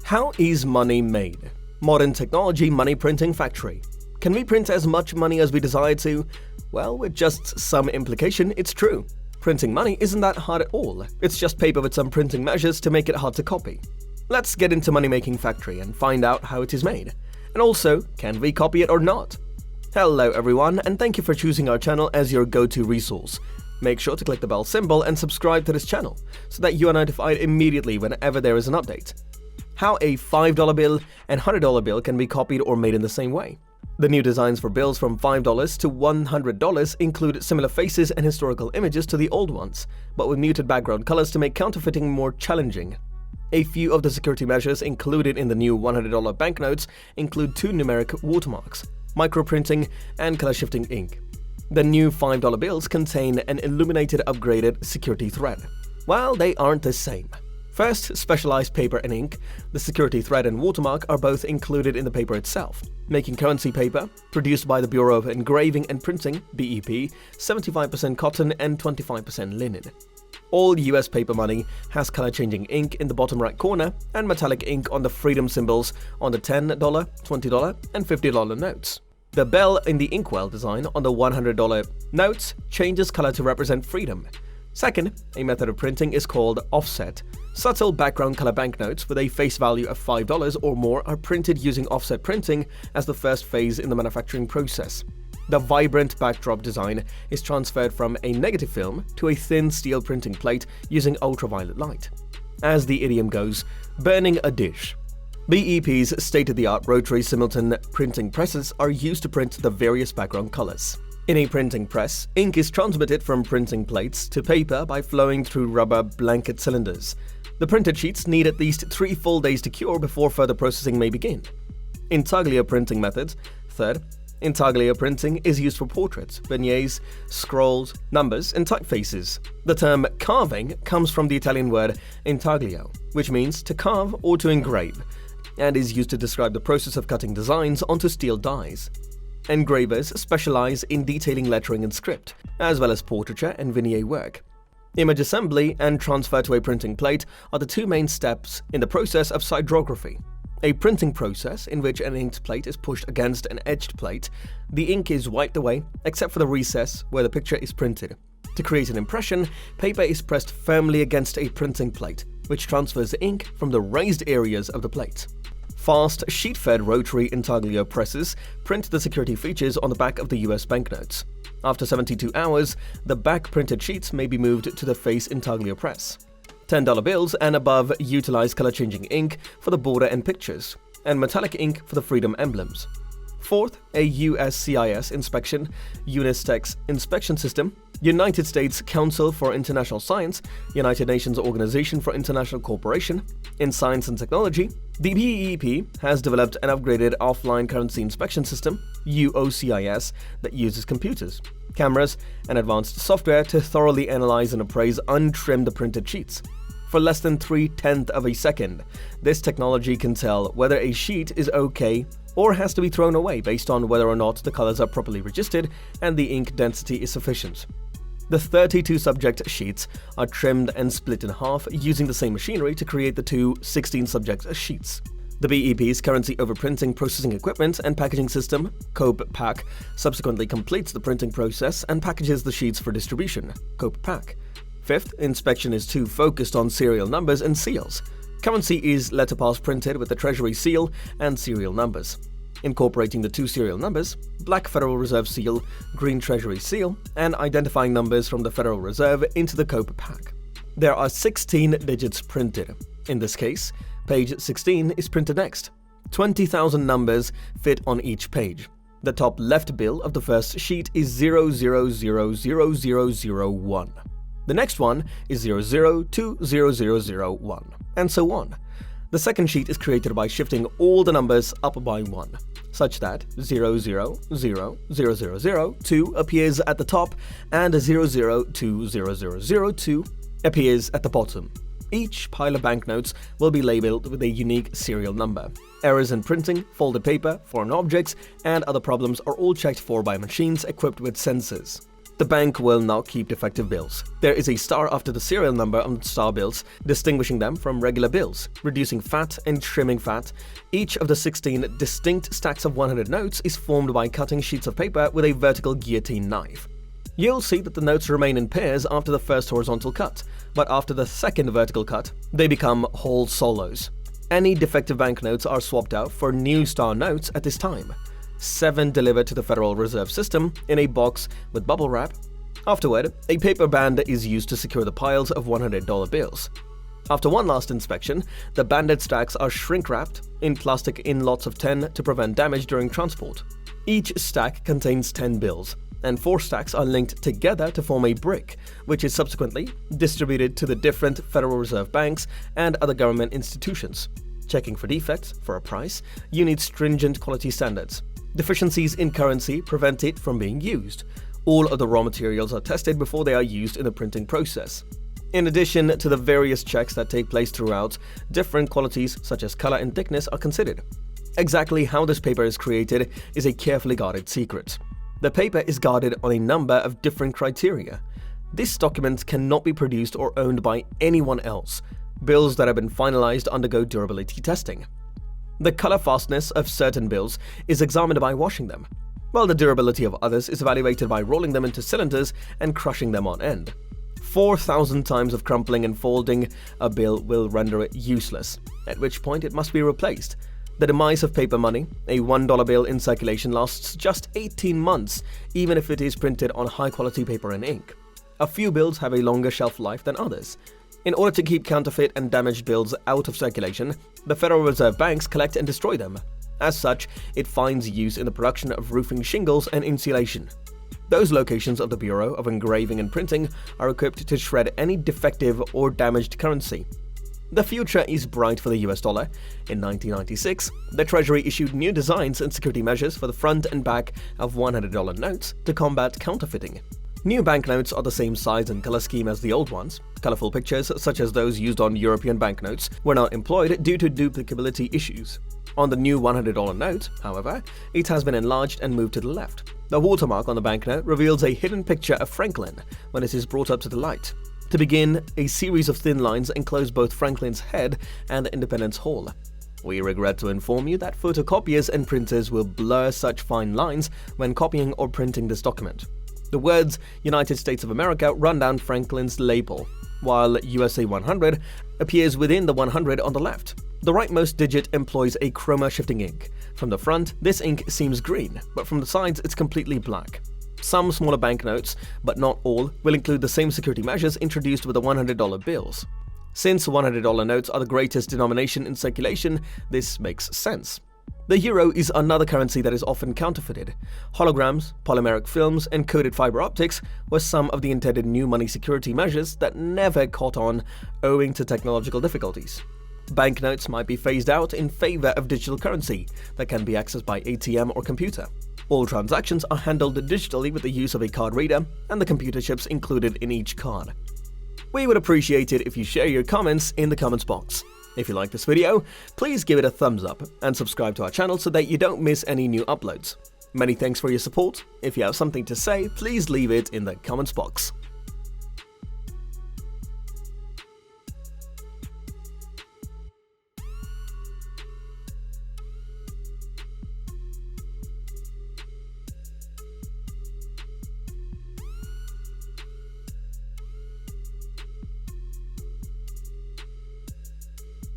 How is money made? Modern technology money printing factory. Can we print as much money as we desire to? Well, with just some implication, it's true. Printing money isn't that hard at all. It's just paper with some printing measures to make it hard to copy. Let's get into money-making factory and find out how it is made. And also, can we copy it or not? Hello everyone, and thank you for choosing our channel as your go-to resource. Make sure to click the bell symbol and subscribe to this channel so that you are notified immediately whenever there is an update. How a $5 bill and $100 bill can be copied or made in the same way. The new designs for bills from $5 to $100 include similar faces and historical images to the old ones, but with muted background colors to make counterfeiting more challenging. A few of the security measures included in the new $100 banknotes include two numeric watermarks, microprinting, and color-shifting ink. The new $5 bills contain an illuminated upgraded security thread. While they aren't the same. First, specialized paper and ink. The security thread and watermark are both included in the paper itself, making currency paper, produced by the Bureau of Engraving and Printing (BEP), 75% cotton and 25% linen. All US paper money has color-changing ink in the bottom right corner and metallic ink on the freedom symbols on the $10, $20, and $50 notes. The bell in the inkwell design on the $100 notes changes color to represent freedom. Second, a method of printing is called offset. Subtle background color banknotes with a face value of $5 or more are printed using offset printing as the first phase in the manufacturing process. The vibrant backdrop design is transferred from a negative film to a thin steel printing plate using ultraviolet light. As the idiom goes, burning a dish. BEP's state-of-the-art rotary simultan printing presses are used to print the various background colors. In a printing press, ink is transmitted from printing plates to paper by flowing through rubber blanket cylinders. The printed sheets need at least 3 full days to cure before further processing may begin. Intaglio printing methods. Third, intaglio printing is used for portraits, beignets, scrolls, numbers, and typefaces. The term carving comes from the Italian word intaglio, which means to carve or to engrave, and is used to describe the process of cutting designs onto steel dies. Engravers specialize in detailing lettering and script, as well as portraiture and vignette work. Image assembly and transfer to a printing plate are the two main steps in the process of sidrography. A printing process in which an inked plate is pushed against an edged plate. The ink is wiped away, except for the recess where the picture is printed. To create an impression, paper is pressed firmly against a printing plate, which transfers the ink from the raised areas of the plate. Fast, sheet-fed rotary intaglio presses print the security features on the back of the US banknotes. After 72 hours, the back printed sheets may be moved to the face intaglio press. $10 bills and above utilize color-changing ink for the border and pictures, and metallic ink for the freedom emblems. Fourth, a USCIS inspection, UNISTEX inspection system, United States Council for International Science, United Nations Organization for International Cooperation in Science and Technology. The BEP has developed an upgraded offline currency inspection system, UOCIS, that uses computers, cameras, and advanced software to thoroughly analyze and appraise untrimmed printed sheets. For less than 0.3 of a second, this technology can tell whether a sheet is okay or has to be thrown away based on whether or not the colors are properly registered and the ink density is sufficient. The 32 subject sheets are trimmed and split in half using the same machinery to create the two 16 subject sheets. The BEP's currency overprinting processing equipment and packaging system, Cope Pack, subsequently completes the printing process and packages the sheets for distribution, Cope Pack. Fifth, inspection is too focused on serial numbers and seals. Currency is letterpass printed with the Treasury seal and serial numbers. Incorporating the two serial numbers, black Federal Reserve seal, green Treasury seal, and identifying numbers from the Federal Reserve into the Cope Pack. There are 16 digits printed. In this case, page 16 is printed next. 20,000 numbers fit on each page. The top left bill of the first sheet is 00000001. The next one is 00200001, and so on. The second sheet is created by shifting all the numbers up by 1, such that 00000002 appears at the top and 00200002 appears at the bottom. Each pile of banknotes will be labeled with a unique serial number. Errors in printing, folded paper, foreign objects, and other problems are all checked for by machines equipped with sensors. The bank will not keep defective bills. There is a star after the serial number on star bills, distinguishing them from regular bills, reducing fat and trimming fat. Each of the 16 distinct stacks of 100 notes is formed by cutting sheets of paper with a vertical guillotine knife. You'll see that the notes remain in pairs after the first horizontal cut, but after the second vertical cut, they become whole solos. Any defective banknotes are swapped out for new star notes at this time. 7 delivered to the Federal Reserve System in a box with bubble wrap. Afterward, a paper band is used to secure the piles of $100 bills. After one last inspection, the banded stacks are shrink-wrapped in plastic in lots of 10 to prevent damage during transport. Each stack contains 10 bills, and 4 stacks are linked together to form a brick, which is subsequently distributed to the different Federal Reserve banks and other government institutions. Checking for defects for a price, you need stringent quality standards. Deficiencies in currency prevent it from being used. All of the raw materials are tested before they are used in the printing process. In addition to the various checks that take place throughout, different qualities such as color and thickness are considered. Exactly how this paper is created is a carefully guarded secret. The paper is guarded on a number of different criteria. This document cannot be produced or owned by anyone else. Bills that have been finalized undergo durability testing. The color fastness of certain bills is examined by washing them, while the durability of others is evaluated by rolling them into cylinders and crushing them on end. 4,000 times of crumpling and folding a bill will render it useless, at which point it must be replaced. The demise of paper money, a $1 bill in circulation, lasts just 18 months, even if it is printed on high-quality paper and ink. A few bills have a longer shelf life than others. In order to keep counterfeit and damaged bills out of circulation, the Federal Reserve banks collect and destroy them. As such, it finds use in the production of roofing shingles and insulation. Those locations of the Bureau of Engraving and Printing are equipped to shred any defective or damaged currency. The future is bright for the US dollar. In 1996, the Treasury issued new designs and security measures for the front and back of $100 notes to combat counterfeiting. New banknotes are the same size and color scheme as the old ones. Colorful pictures, such as those used on European banknotes, were not employed due to duplicability issues. On the new $100 note, however, it has been enlarged and moved to the left. The watermark on the banknote reveals a hidden picture of Franklin when it is brought up to the light. To begin, a series of thin lines enclose both Franklin's head and Independence Hall. We regret to inform you that photocopiers and printers will blur such fine lines when copying or printing this document. The words United States of America run down Franklin's label, while USA 100 appears within the 100 on the left. The rightmost digit employs a chroma-shifting ink. From the front, this ink seems green, but from the sides it's completely black. Some smaller banknotes, but not all, will include the same security measures introduced with the $100 bills. Since $100 notes are the greatest denomination in circulation, this makes sense. The euro is another currency that is often counterfeited. Holograms, polymeric films, and coated fiber optics were some of the intended new money security measures that never caught on owing to technological difficulties. Banknotes might be phased out in favor of digital currency that can be accessed by ATM or computer. All transactions are handled digitally with the use of a card reader and the computer chips included in each card. We would appreciate it if you share your comments in the comments box. If you like this video, please give it a thumbs up and subscribe to our channel so that you don't miss any new uploads. Many thanks for your support. If you have something to say, please leave it in the comments box.